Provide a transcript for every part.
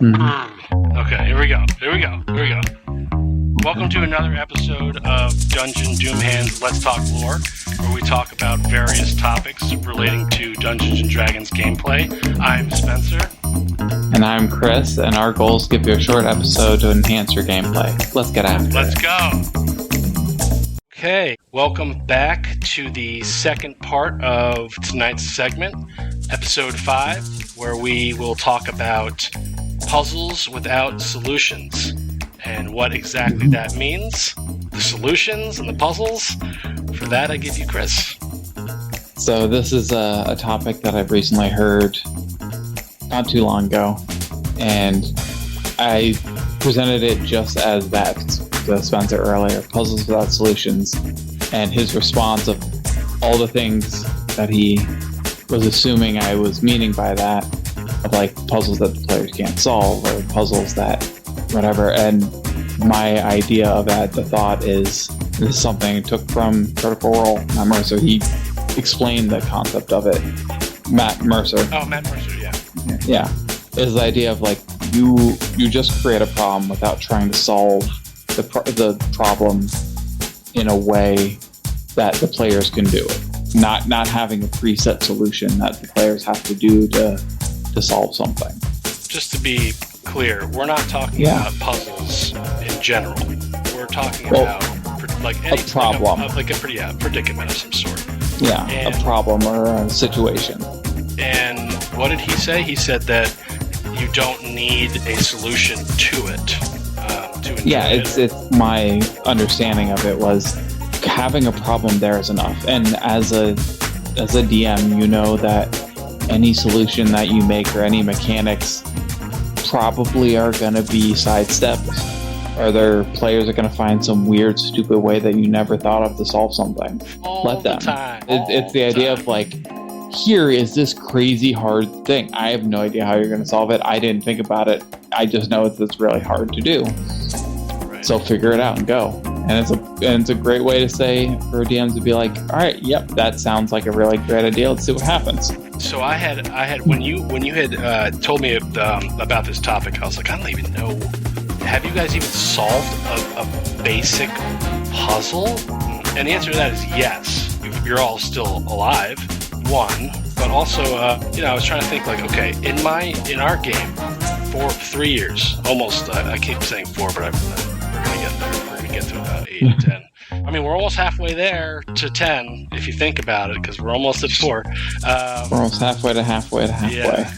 Okay, here we go. Welcome to another episode of Dungeon Doom Hands Let's Talk Lore, where we talk about various topics relating to Dungeons & Dragons gameplay. I'm Spencer. And I'm Chris, and our goal is to give you a short episode to enhance your gameplay. Let's get after it. Let's go! Okay, welcome back to the second part of tonight's segment, episode 5, where we will talk about puzzles without solutions, and what exactly that means, the solutions and the puzzles. For that, I give you Chris. So this is a topic that I've recently heard not too long ago, and I presented it just as that to Spencer earlier, puzzles without solutions, and his response of all the things that he was assuming I was meaning by that, of like puzzles that the players can't solve or puzzles that whatever. And my idea of that, the thought is, this is something I took from Critical Role, Matt Mercer. He explained the concept of it. Matt Mercer. Oh, Matt Mercer, yeah. Yeah. Is the idea of like you just create a problem without trying to solve the problem in a way that the players can do it. Not having a preset solution that the players have to do to solve something. Just to be clear, we're not talking about puzzles in general. We're talking about like a problem, like a predicament of some sort. Yeah, a problem or a situation. And what did he say? He said that you don't need a solution to it. To enjoy it. It's my understanding of it was having a problem there is enough. And as a DM, you know that any solution that you make or any mechanics probably are going to be sidestepped, or their players are going to find some weird, stupid way that you never thought of to solve something. Let them. It's the idea of like, here is this crazy hard thing. I have no idea how you're going to solve it. I didn't think about it. I just know it's really hard to do. Right. So figure it out and go. And it's a great way to say for DMs to be like, all right, yep, that sounds like a really great idea. Let's see what happens. So I had when you had told me about this topic, I was like, I don't even know. Have you guys even solved a basic puzzle? And the answer to that is yes. You're all still alive. One, but also, I was trying to think like, okay, in our game, for 3 years, almost. I keep saying 4, but we're gonna get there. We're gonna get to about 8 or 10. I mean, we're almost halfway there to 10, if you think about it, because we're almost at 4. We're almost halfway to halfway. Yeah.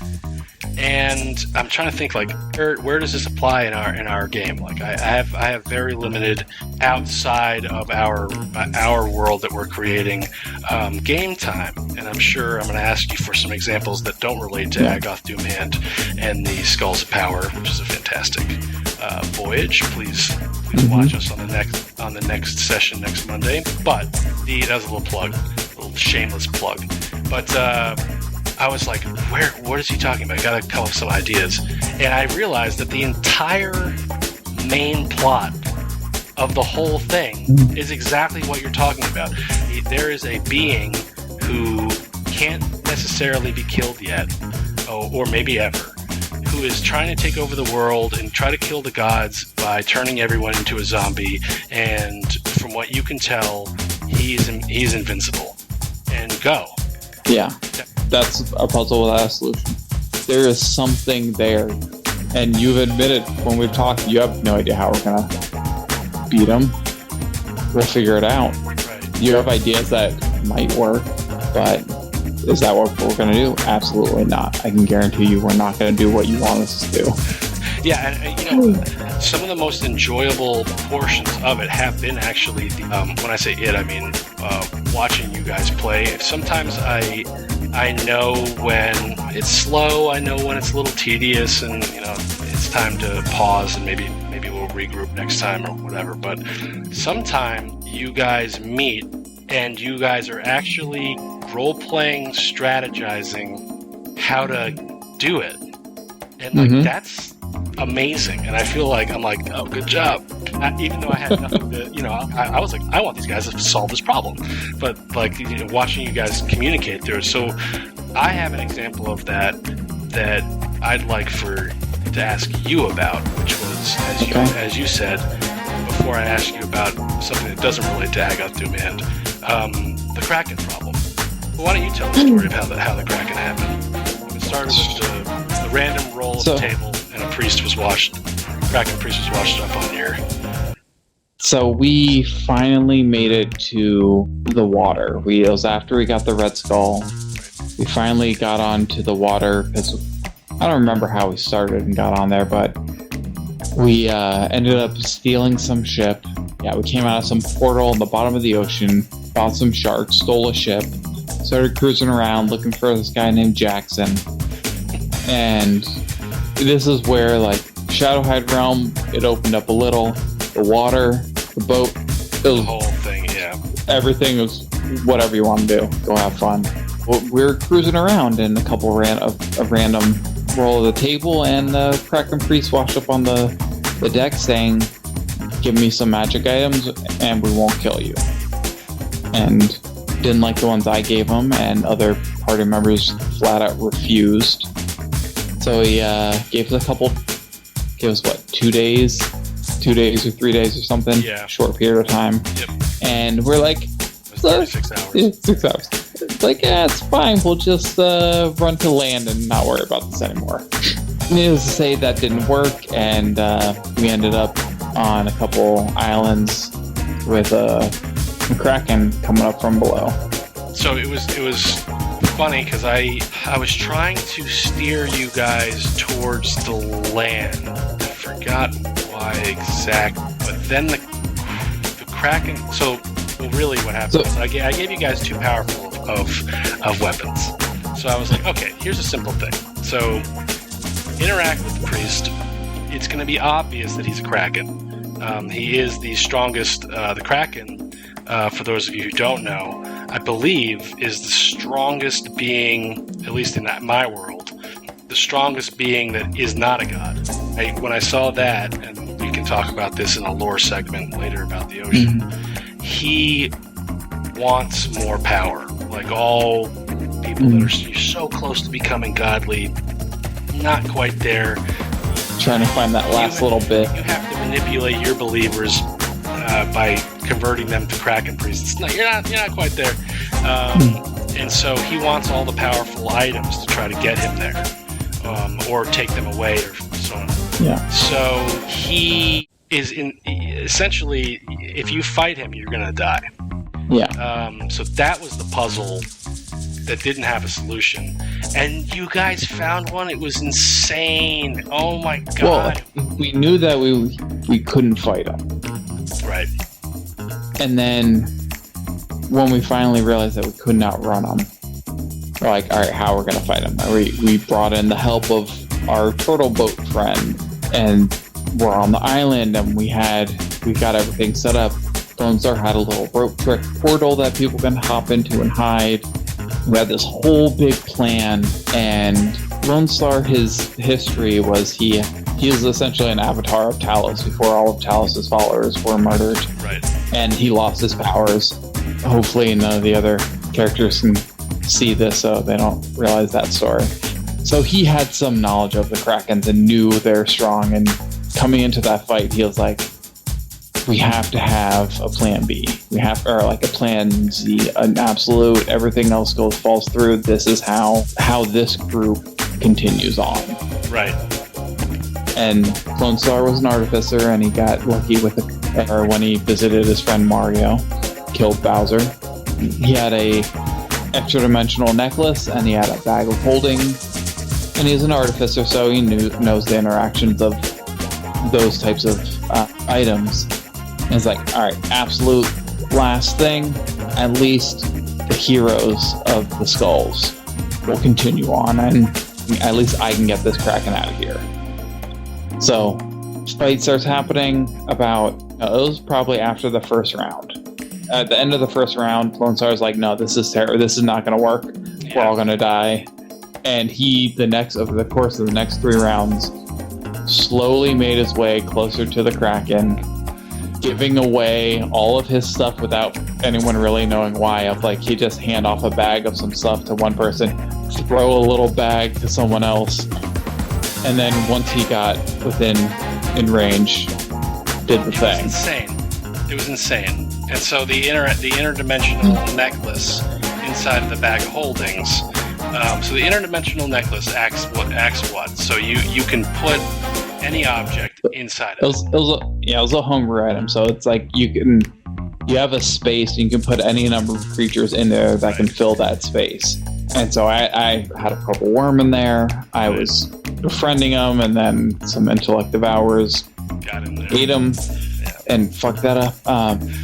And I'm trying to think like, where does this apply in our game? Like, I have very limited outside of our world that we're creating game time, and I'm sure I'm going to ask you for some examples that don't relate to Agoth Doomhand and the Skulls of Power, which is a fantastic voyage. Please watch us on the next session next Monday. But that was a little shameless plug. But I was like, what is he talking about? I gotta come up with some ideas. And I realized that the entire main plot of the whole thing is exactly what you're talking about. There is a being who can't necessarily be killed yet, or maybe ever, who is trying to take over the world and try to kill the gods by turning everyone into a zombie. And from what you can tell, he's invincible. And go. Yeah. That's a puzzle without a solution. There is something there, and you've admitted when we've talked, you have no idea how we're gonna beat them. We'll figure it out. Right. You have ideas that might work, but is that what we're gonna do? Absolutely not. I can guarantee you we're not gonna do what you want us to do. Yeah, and some of the most enjoyable portions of it have been actually, when I say it, I mean watching you guys play. Sometimes I know when it's slow, I know when it's a little tedious, and it's time to pause and maybe we'll regroup next time or whatever. But sometime you guys meet and you guys are actually role-playing, strategizing how to do it. And that's amazing. And I feel like I'm like, oh, good job. Even though I had nothing to, I was like, I want these guys to solve this problem. But like, watching you guys communicate through it. So I have an example of that I'd like for to ask you about, which was, as you said, before I asked you about something that doesn't relate to Agath Demand, the Kraken problem. Why don't you tell the story of how the Kraken happened? It started with the random roll of the table, and a priest was Kraken priest was washed up on your... So we finally made it to the water. It was after we got the Red Skull. We finally got onto the water, because I don't remember how we started and got on there, but we ended up stealing some ship. Yeah, we came out of some portal in the bottom of the ocean, bought some sharks, stole a ship, started cruising around looking for this guy named Jackson. And this is where, like, Shadowhide Realm, it opened up a little. The water, the boat, the whole thing, yeah. Everything was whatever you want to do. Go have fun. We were cruising around, and a couple of random roll of the table, and the Kraken priest washed up on the deck saying, "Give me some magic items, and we won't kill you." And didn't like the ones I gave him, and other party members flat out refused. So he gave us 2 days? 2 days or 3 days or something. Yeah. Short period of time. Yep. And we're like, 36 hours. Yeah, 6 hours. It's like, it's fine. We'll just run to land and not worry about this anymore. Needless to say, that didn't work, and we ended up on a couple islands with a Kraken coming up from below. So it was funny because I was trying to steer you guys towards the land. I forgot why exactly, but then the Kraken. So really, what happened was I gave you guys too powerful of weapons. So I was like, okay, here's a simple thing. So interact with the priest. It's going to be obvious that he's a Kraken. He is the strongest. The Kraken, for those of you who don't know, I believe is the strongest being, at least in my world, the strongest being that is not a god. When I saw that, and we can talk about this in a lore segment later about the ocean, he wants more power. Like all people that are so close to becoming godly, not quite there. Trying to find that last little bit. You have to manipulate your believers by converting them to Kraken priests. No, you're not quite there. And so he wants all the powerful items to try to get him there, or take them away, or so on. Yeah. So he is essentially, if you fight him, you're gonna die. Yeah. So that was the puzzle that didn't have a solution, and you guys found one. It was insane. Oh my god. Well, we knew that we couldn't fight him. Right. And then when we finally realized that we could not run him, we're like, all right, how we're going to fight him? We brought in the help of our turtle boat friend, and we're on the island, and we got everything set up. Lone Star had a little rope trick portal that people can hop into and hide. We had this whole big plan, and Lone Star, his history was he was essentially an avatar of Talos before all of Talos' followers were murdered. Right. And he lost his powers. Hopefully none of the other characters can see this, so they don't realize that story. So he had some knowledge of the Krakens and knew they're strong, and coming into that fight, he was like, we have to have a plan B. Or like a plan Z, an absolute, everything else falls through. This is how this group continues on. Right. And Lone Star was an artificer, and he got lucky when he visited his friend Mario, killed Bowser. He had a extra-dimensional necklace, and he had a bag of holding. And he's an artificer, so he knows the interactions of those types of items. And it's like, all right, absolute last thing, at least the heroes of the skulls will continue on, and at least I can get this Kraken out of here. So, fight starts happening it was probably after the first round. At the end of the first round, Lone Star's like, no, this is terrible. This is not going to work. Yeah. We're all going to die. And over the course of the next 3 rounds, slowly made his way closer to the Kraken, giving away all of his stuff without anyone really knowing why. He'd just hand off a bag of some stuff to one person, throw a little bag to someone else, and then once he got in range, did the thing. It was insane. And so the interdimensional necklace inside of the bag of holdings. So the interdimensional necklace acts what? So you can put any object inside of it. It was a homebrew item. So it's like you have a space, and you can put any number of creatures in there that can fill that space. And so I had a purple worm in there. I was befriending him, and then some intellect devourers got in there. Ate him and fucked that up.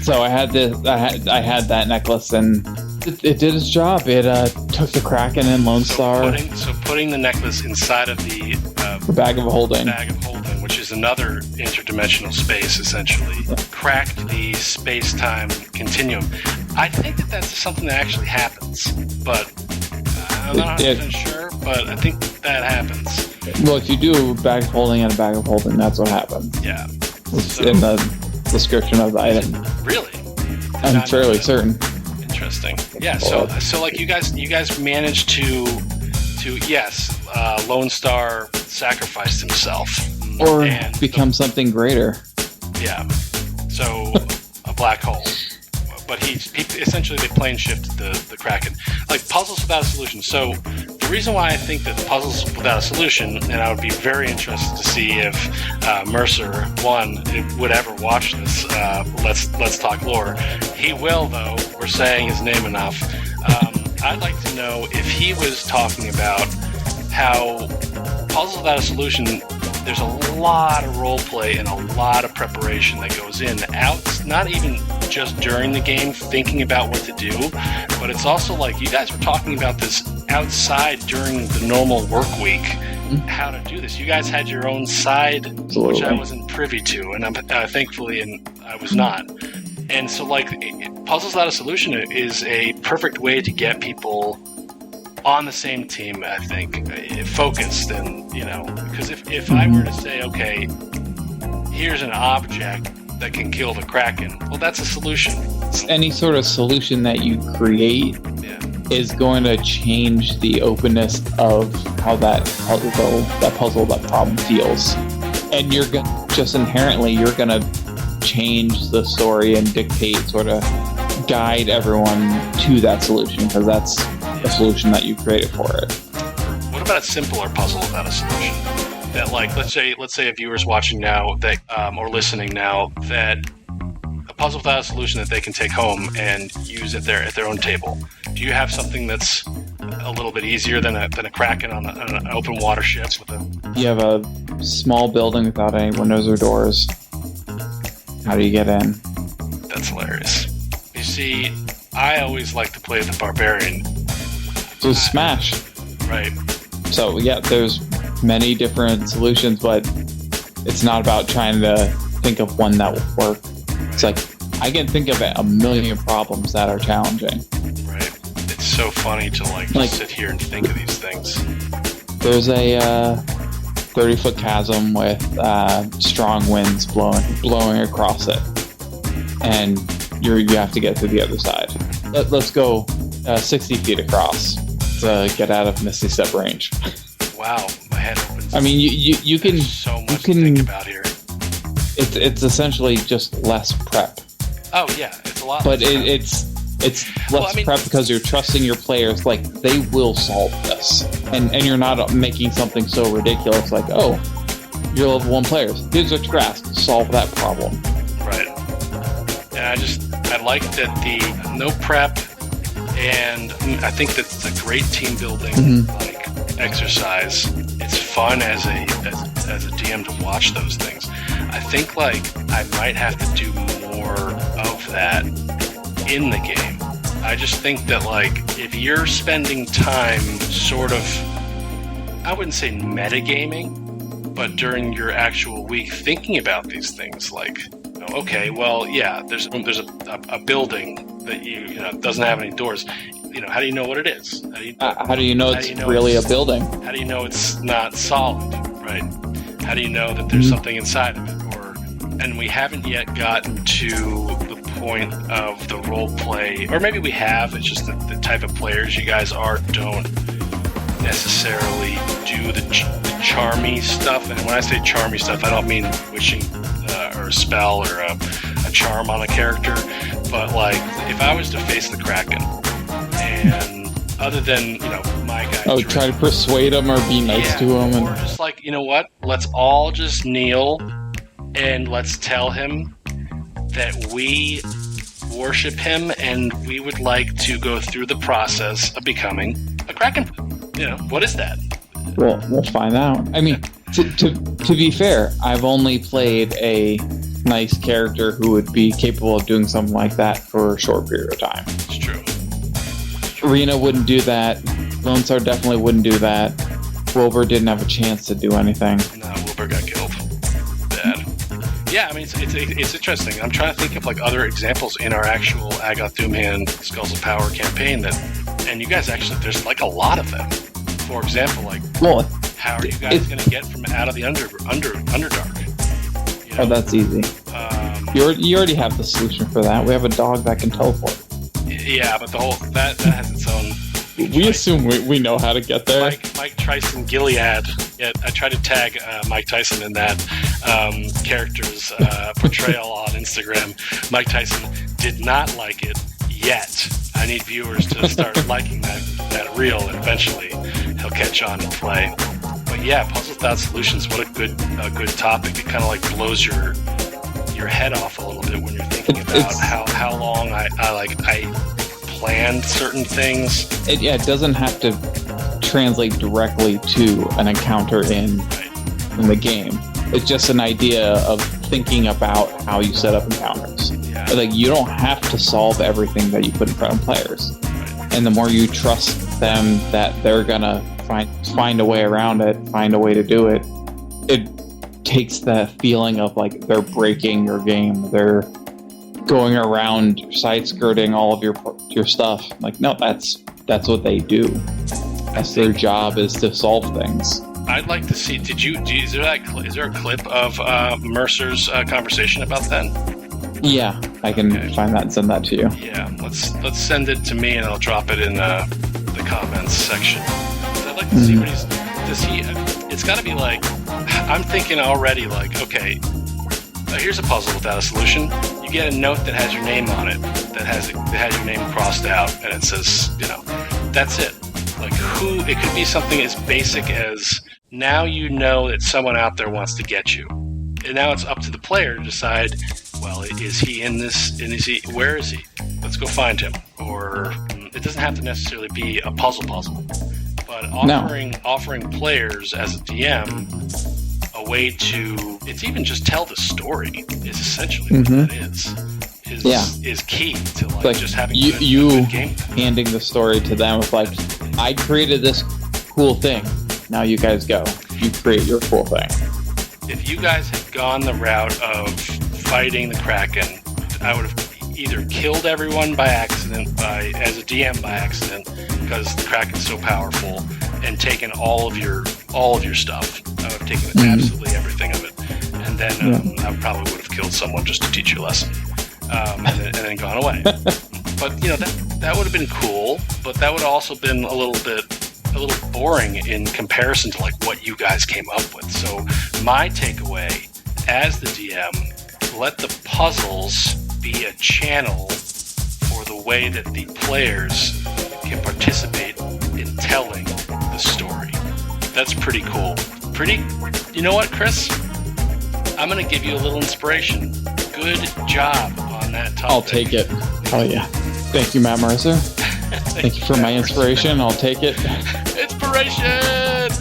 So I had that necklace, and it did its job. It took the Kraken and Lone Star. Putting the necklace inside of the bag of holding, which is another interdimensional space, essentially, cracked the space-time continuum. I think that's something that actually happens, but I'm not 100% sure, but I think that happens. Well, if you do a bag of holding and a bag of holding, that's what happens. Yeah. It's in the description of the item. Really? I'm fairly certain. Interesting. Yeah, so like you guys managed to Lone Star sacrificed himself. Or become something greater. Yeah. So a black hole. But he essentially they plane shifted the Kraken. Like Puzzles Without a Solution. So the reason why I think that Puzzles Without a Solution, and I would be very interested to see if Mercer would ever watch this. Let's talk lore. He will, though. We're saying his name enough. I'd like to know if he was talking about how Puzzles Without a Solution. There's a lot of role play and a lot of preparation that goes in not even just during the game thinking about what to do, but it's also like you guys were talking about this outside during the normal work week, how to do this. You guys had your own side, Absolutely. Which I wasn't privy to, and I'm thankfully I was not. And so like Puzzles Without a Solution is a perfect way to get people on the same team, I think, focused, and because if I were to say, okay, here's an object that can kill the Kraken, well, that's a solution. Any sort of solution that you create is going to change the openness of how that problem feels, and you're just inherently you're going to change the story and dictate, sort of guide everyone to that solution, because that's a solution that you created for it. What about a simpler puzzle without a solution? That, like, let's say a viewer's watching now that or listening now, that a puzzle without a solution that they can take home and use at their own table. Do you have something that's a little bit easier than a Kraken on an open water ship with a? You have a small building without any windows or doors. How do you get in? That's hilarious. You see, I always like to play the barbarian. So Smash. Right. So yeah, there's many different solutions, but it's not about trying to think of one that will work. It's like, I can think of a million problems that are challenging. Right. It's so funny to just sit here and think of these things. There's a 30-foot chasm with strong winds blowing across it, and you have to get to the other side. Let's go 60 feet across to get out of Misty Step range. Wow, my head opens. I mean, you can so much to think about here. It's essentially just less prep. Oh yeah, it's a lot. But it's less prep because you're trusting your players. Like, they will solve this, and you're not making something so ridiculous like, oh, you're level 1 players. Here's what you grasp. Solve that problem. Right. And I like that the no prep, and I think that's a great team building exercise. It's fun as a DM to watch those things. I think I might have to do more of that in the game. I just think that if you're spending time sort of, I wouldn't say metagaming, but during your actual week thinking about these things, okay, well, yeah, there's a building that you doesn't have any doors. How do you know what it is? How do you know it's really a building? How do you know it's not solid, right? How do you know that there's something inside of it? And we haven't yet gotten to the point of the role play, or maybe we have. It's just that the type of players you guys are don't necessarily do the charmy stuff. And when I say charmy stuff, I don't mean wishing or a spell or a charm on a character. But like, if I was to face the Kraken, and other than, my guy... Oh, try to persuade him or be nice to him. Or just like, you know what? Let's all just kneel and let's tell him that we worship him and we would like to go through the process of becoming a Kraken. What is that? Well, we'll find out. I mean, to be fair, I've only played a nice character who would be capable of doing something like that for a short period of time. It's true. Rena wouldn't do that. Lone Star definitely wouldn't do that. Wilbur didn't have a chance to do anything. No, Wilbur got killed. Bad. Yeah, I mean, it's interesting. I'm trying to think of like other examples in our actual Agoth Doomhand Skulls of Power campaign and you guys actually, there's like a lot of them. For example, like, how are you guys going to get from out of the Underdark? Oh, that's easy. You already have the solution for that. We have a dog that can teleport. Yeah, but the whole that has its own. We assume we know how to get there. Mike Tyson Gilead. Yeah, I tried to tag Mike Tyson in that character's portrayal on Instagram. Mike Tyson did not like it yet. I need viewers to start liking that reel, and eventually he'll catch on and play. But yeah, Puzzles Without Solutions. What a good topic. It kind of like blows your head off a little bit when you're thinking about how long I planned certain things. It doesn't have to translate directly to an encounter in the game. It's just an idea of thinking about how you set up encounters. Yeah. Like, you don't have to solve everything that you put in front of players. Right. And the more you trust them that they're gonna find a way around it, find a way to do it, it takes the feeling of like they're breaking your game, they're going around side skirting all of your stuff. Like, no, that's what they do. That's their job, is to solve things. I'd like to see. Is there a clip of Mercer's conversation about that? Yeah, I can find that and send that to you. Yeah, let's send it to me and I'll drop it in the comments section. I'd like to see what does he. It's got to be like, I'm thinking already like, okay, here's a puzzle without a solution. You get a note that has your name on it, that has your name crossed out, and it says, that's it. Like, it could be something as basic as, now you know that someone out there wants to get you. And now it's up to the player to decide, well, is he in this, and where is he? Let's go find him. Or it doesn't have to necessarily be a puzzle, but offering players as a DM a way to, it's even just tell the story is essentially what that is key to like just having a good game. Handing the story to them with like, I created this cool thing. Now you guys go. You create your cool thing. If you guys had gone the route of fighting the Kraken, I would have either killed everyone by accident, as a DM by accident, because the Kraken's so powerful, and taken all of your stuff. I would have taken absolutely everything of it, and then I probably would have killed someone just to teach you a lesson, and then gone away. But that would have been cool, but that would have also been a little boring in comparison to like what you guys came up with. So my takeaway as the DM, let the puzzles be a channel for the way that the players can participate in telling the story. That's pretty cool. You know what, Chris? I'm going to give you a little inspiration. Good job on that topic. I'll take it. Oh, yeah. Thank you, Matt Mercer. Thank you for my inspiration. I'll take it. Inspiration!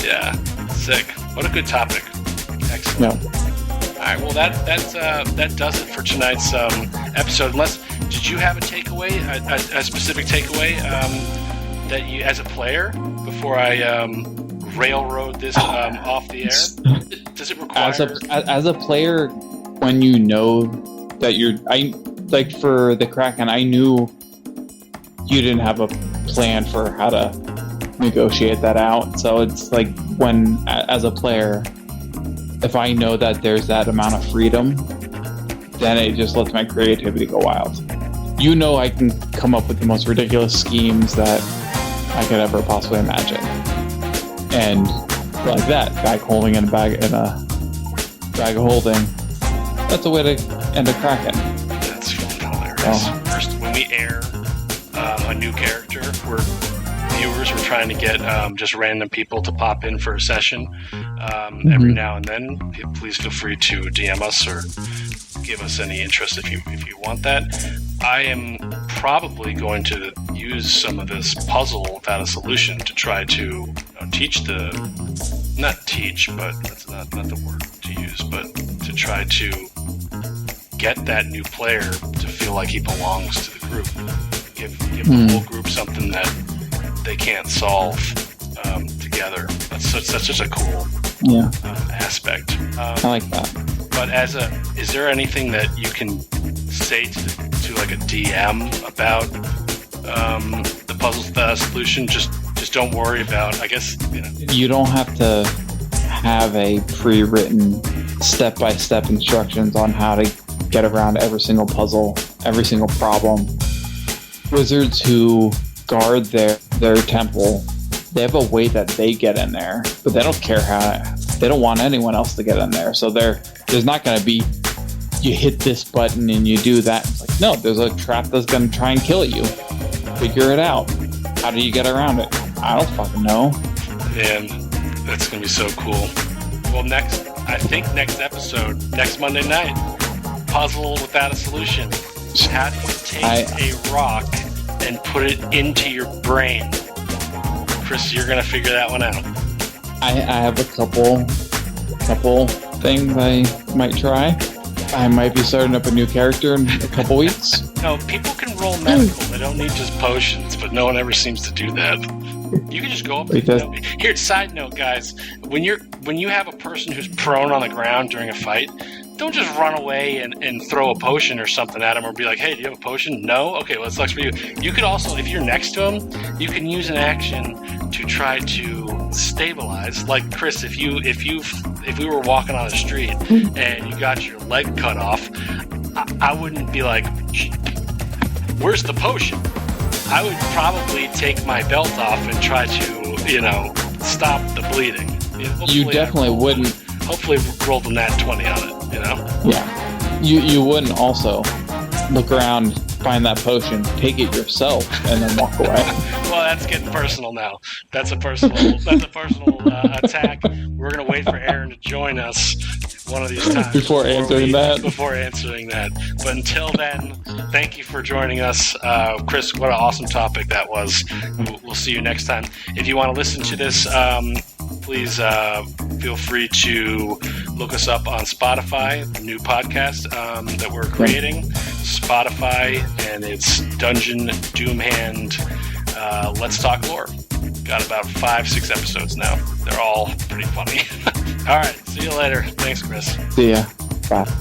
Yeah, sick. What a good topic. Excellent. Yeah. All right, well, that does it for tonight's episode. Did you have a takeaway, a specific takeaway that you, as a player, before I railroad this off the air? Does it require... As a player, when you know that like for the Kraken, I knew you didn't have a plan for how to negotiate that out. So it's like when, as a player, if I know that there's that amount of freedom, then it just lets my creativity go wild. I can come up with the most ridiculous schemes that I could ever possibly imagine. And like that, bag holding in a bag of holding. That's a way to end a Kraken. That's hilarious. First, when we air a new character, we're trying to get just random people to pop in for a session every now and then. Please feel free to DM us or give us any interest if you want that. I am probably going to use some of this puzzle without a solution to try to teach not teach, but that's not the word to use, but to try to get that new player to feel like he belongs to the group. Give the whole group something that they can't solve together. That's such a cool aspect. I like that. But is there anything that you can say to like a DM about the puzzles without a solution? Just don't worry about. I guess you don't have to have a pre-written step-by-step instructions on how to get around every single puzzle, every single problem. Wizards who guard their temple, they have a way that they get in there, but they don't care they don't want anyone else to get in there. So there's not going to be, you hit this button and you do that. It's like, no, there's a trap that's going to try and kill you. Figure it out. How do you get around it? I don't fucking know. And that's going to be so cool. Well, next episode, next Monday night, puzzle without a solution. How do you take a rock and put it into your brain? Chris, you're going to figure that one out. I have a couple things I might try. I might be starting up a new character in a couple weeks. No, people can roll medical. They don't need just potions, but no one ever seems to do that. You can just go up. Here, side note, guys. When you have a person who's prone on the ground during a fight, don't just run away and throw a potion or something at him or be like, hey, do you have a potion? No? Okay, well, it sucks for you. You could also, if you're next to him, you can use an action to try to stabilize. Like, Chris, if we were walking on the street and you got your leg cut off, I wouldn't be like, where's the potion? I would probably take my belt off and try to, stop the bleeding. You definitely wouldn't. Hopefully roll the nat 20 on it, Yeah. You wouldn't also look around, find that potion, take it yourself, and then walk away. Well, that's getting personal now. That's a personal attack. We're going to wait for Aaron to join us one of these times. Before answering that. But until then, thank you for joining us. Chris, what an awesome topic that was. We'll see you next time. If you want to listen to this, please feel free to look us up on Spotify, the new podcast that we're creating. Spotify, and it's Dungeon Doomhand Let's Talk Lore. Got about 5-6 episodes now. They're all pretty funny. All right, see you later. Thanks, Chris. See ya. Bye.